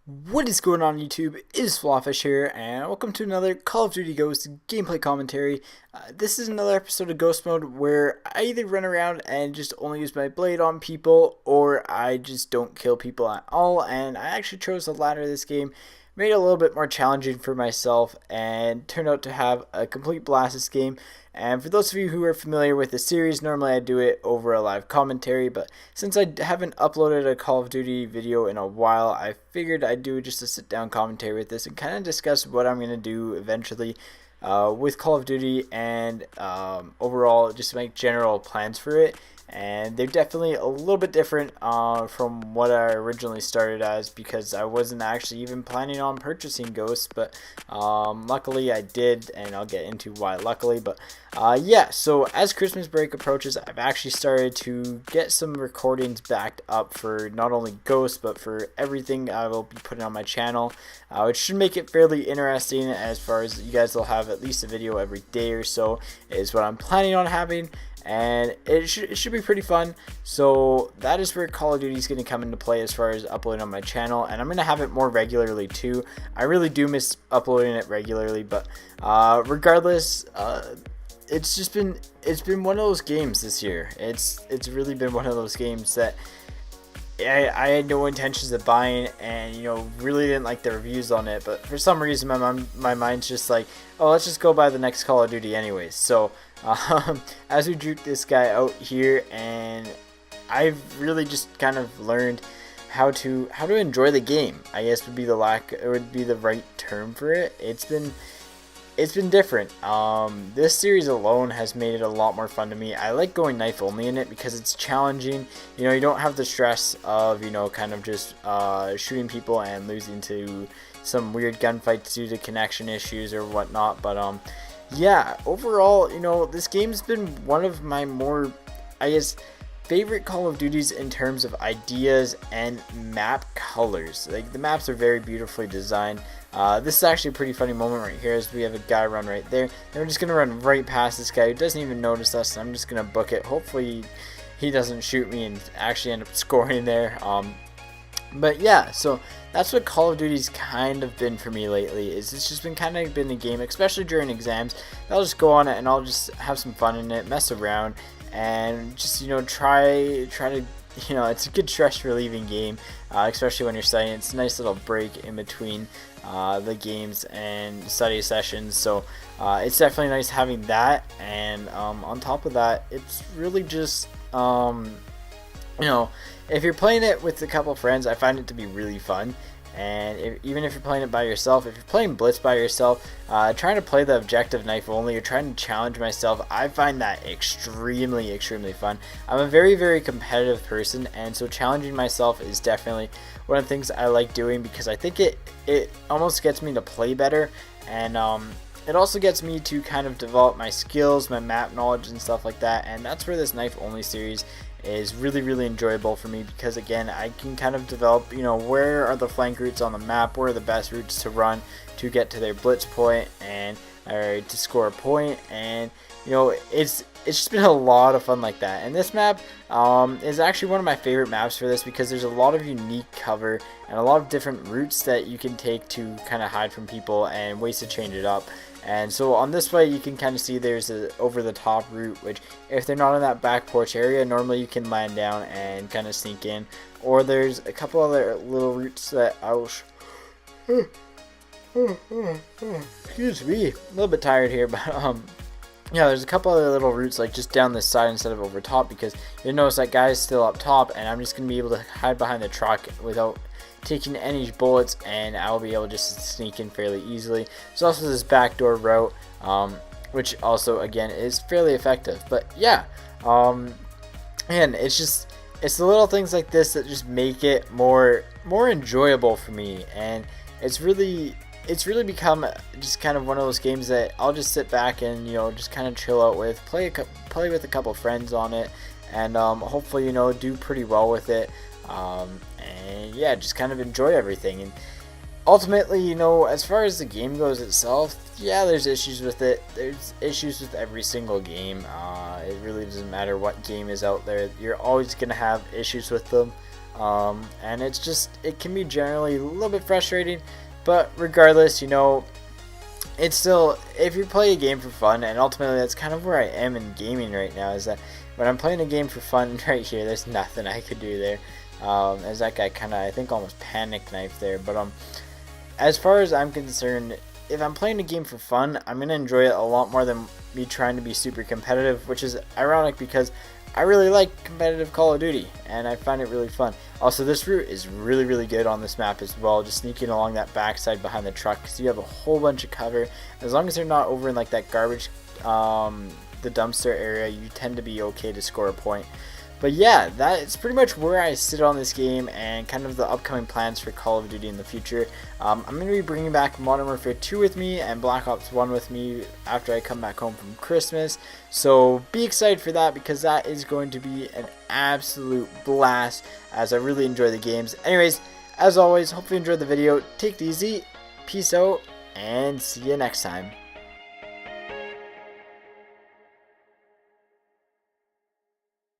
What is going on YouTube? It is FlopFish here, and welcome to another Call of Duty Ghost gameplay commentary. This is another episode of Ghost Mode where I either run around and just only use my blade on people, or I just don't kill people at all, and I actually chose the latter this game. Made it a little bit more challenging for myself, and turned out to have a complete blast this game. And for those of you who are familiar with the series, normally I do it over a live commentary, but since I haven't uploaded a Call of Duty video in a while, I figured I'd do just a sit-down commentary with this and kind of discuss what I'm going to do eventually with Call of Duty and overall just make general plans for it. And they're definitely a little bit different from what I originally started as, because I wasn't actually even planning on purchasing Ghosts, but luckily I did, and I'll get into why luckily. But yeah, so as Christmas break approaches, I've actually started to get some recordings backed up for not only Ghosts but for everything I will be putting on my channel, which should make it fairly interesting, as far as you guys will have at least a video every day or so is what I'm planning on having. And it should be pretty fun. So that is where Call of Duty is going to come into play as far as uploading on my channel, and I'm going to have it more regularly too. I really do miss uploading it regularly, but regardless, it's been one of those games this year. It's really been one of those games that I had no intentions of buying, and really didn't like the reviews on it, but for some reason my mind's just like, oh, let's just go buy the next Call of Duty anyways. So as we juke this guy out here, and I've really just kind of learned how to enjoy the game, I guess would be the right term for it. It's been different. This series alone has made it a lot more fun to me. I like going knife only in it because it's challenging. You don't have the stress of kind of just shooting people and losing to some weird gunfights due to connection issues or whatnot. But yeah, overall, this game's been one of my more, I guess, favorite Call of Duties in terms of ideas and map colors. Like, the maps are very beautifully designed. This is actually a pretty funny moment right here, as we have a guy run right there. And we're just going to run right past this guy who doesn't even notice us, and I'm just going to book it. Hopefully he doesn't shoot me and actually end up scoring there. But yeah, so that's what Call of Duty's kind of been for me lately. It's just been kind of been a game, especially during exams. I'll just go on it and I'll just have some fun in it, mess around, and just try to it's a good stress relieving game, especially when you're studying. It's a nice little break in between the games and study sessions. So it's definitely nice having that, and on top of that, it's really just if you're playing it with a couple friends, I find it to be really fun. And even if you're playing it by yourself, if you're playing Blitz by yourself, trying to play the objective knife only, or trying to challenge myself, I find that extremely fun. I'm a very competitive person, and so challenging myself is definitely one of the things I like doing, because I think it almost gets me to play better, and it also gets me to kind of develop my skills, my map knowledge and stuff like that. And that's where this knife only series is really enjoyable for me, because again, I can kind of develop, where are the flank routes on the map, where are the best routes to run to get to their blitz point and to score a point. And it's just been a lot of fun like that. And this map is actually one of my favorite maps for this, because there's a lot of unique cover and a lot of different routes that you can take to kind of hide from people and ways to change it up. And so on this way, you can kind of see there's a over the top route, which if they're not in that back porch area, normally you can land down and kind of sneak in. Or there's a couple other little routes that I'll excuse me, a little bit tired here, but yeah, there's a couple other little routes, like just down this side instead of over top, because you'll notice that guy's still up top, and I'm just going to be able to hide behind the truck without taking any bullets, and I'll be able just to sneak in fairly easily. There's also this backdoor route, which also again is fairly effective. But yeah, and it's the little things like this that just make it more enjoyable for me, and it's really become just kind of one of those games that I'll just sit back and just kind of chill out with, play with a couple friends on it, and hopefully do pretty well with it. And yeah, just kind of enjoy everything. And ultimately, as far as the game goes itself, yeah, there's issues with it. There's issues with every single game. It really doesn't matter what game is out there. You're always going to have issues with them. and it can be generally a little bit frustrating, but regardless, you know, it's still, if you play a game for fun, and ultimately that's kind of where I am in gaming right now, is that when I'm playing a game for fun right here, there's nothing I could do there. As that guy kind of, I think, almost panic knifed there. But as far as I'm concerned, if I'm playing a game for fun, I'm going to enjoy it a lot more than me trying to be super competitive, which is ironic because I really like competitive Call of Duty, and I find it really fun. Also, this route is really, really good on this map as well, just sneaking along that backside behind the truck, because you have a whole bunch of cover. As long as they're not over in like that garbage, the dumpster area, you tend to be okay to score a point. But yeah, that's pretty much where I sit on this game and kind of the upcoming plans for Call of Duty in the future. I'm going to be bringing back Modern Warfare 2 with me and Black Ops 1 with me after I come back home from Christmas. So be excited for that, because that is going to be an absolute blast, as I really enjoy the games. Anyways, as always, hopefully you enjoyed the video. Take it easy, peace out, and see you next time.